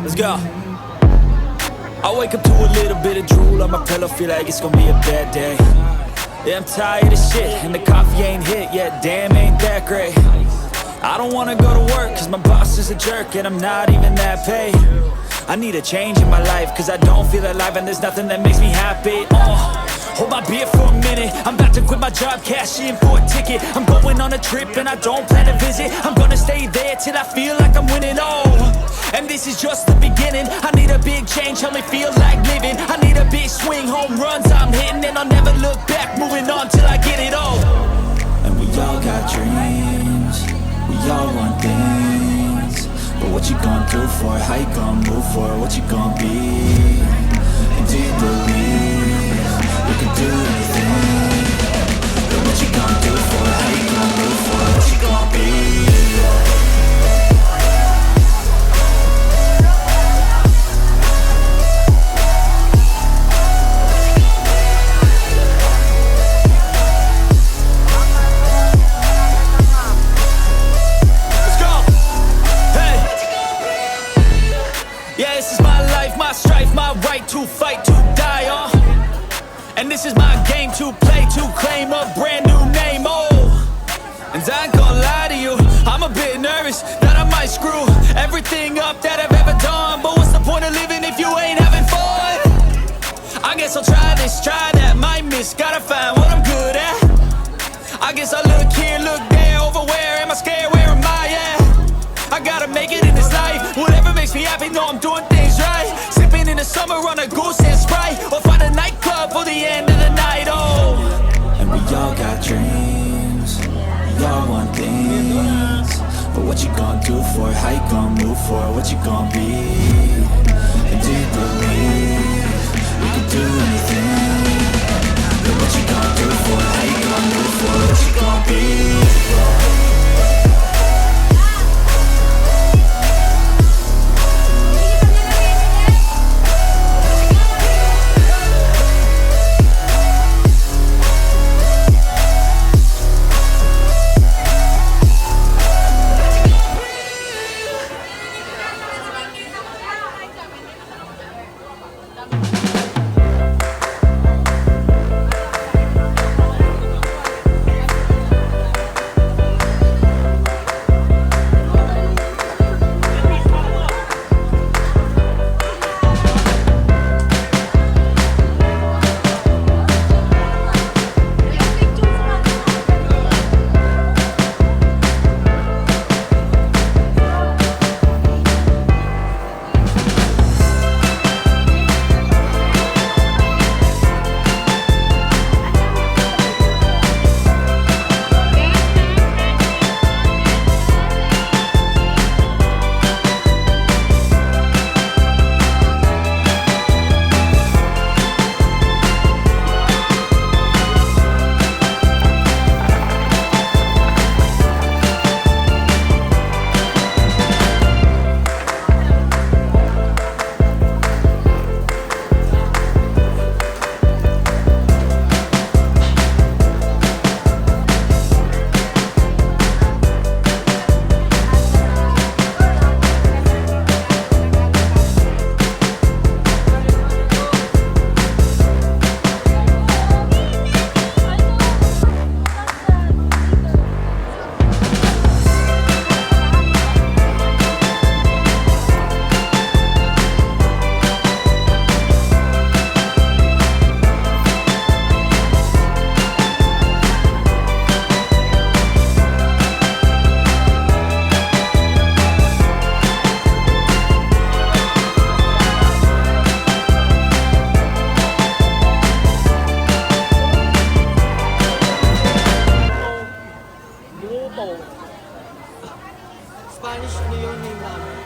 Let's go. I wake up to a little bit of drool on my pillow, feel like it's gonna be a bad day. Yeah, I'm tired of shit, and the coffee ain't hit yet, damn, ain't that great. I don't wanna go to work, cause my boss is a jerk, and I'm not even that paid. I need a change in my life, cause I don't feel alive, and there's nothing that makes me happy. Hold my beer for a minute, I'm about to quit my job, cash in for a ticket. I'm going on a trip, and I don't plan to visit. I'm gonna stay there till I feel like I'm winning, and this is just the beginning. I need a big change, help me feel like living. I need a big swing, home runs I'm hitting, and I'll never look back, moving on till I get it all. And we all got dreams, we all want things, but what you gonna do for it? How you gonna move for it? What you gonna be? And do you believe you can do anything? But what you gonna do for it? How you gonna move for it? What you gonna be? To fight, to die on, and this is my game to play, to claim a brand new name, and I ain't gonna lie to you, I'm a bit nervous that I might screw everything up that I've ever done, but what's the point of living if you ain't having fun? I guess I'll try this, try that, might miss, gotta find what I'm good at. I guess I look here, look there, over where am I scared, where am I at? I gotta make it in this life, whatever makes me happy, know I'm doing things right. Sipping in the summer on a goose and Sprite, or find a nightclub for the end of the night, And we all got dreams, we all want things, but what you gonna do for it? How you gonna move for it? What you gonna be? And do you believe you can do anything? But what you gonna do for it? How you gonna move for it? What you gonna be? Spanish New Year name namin.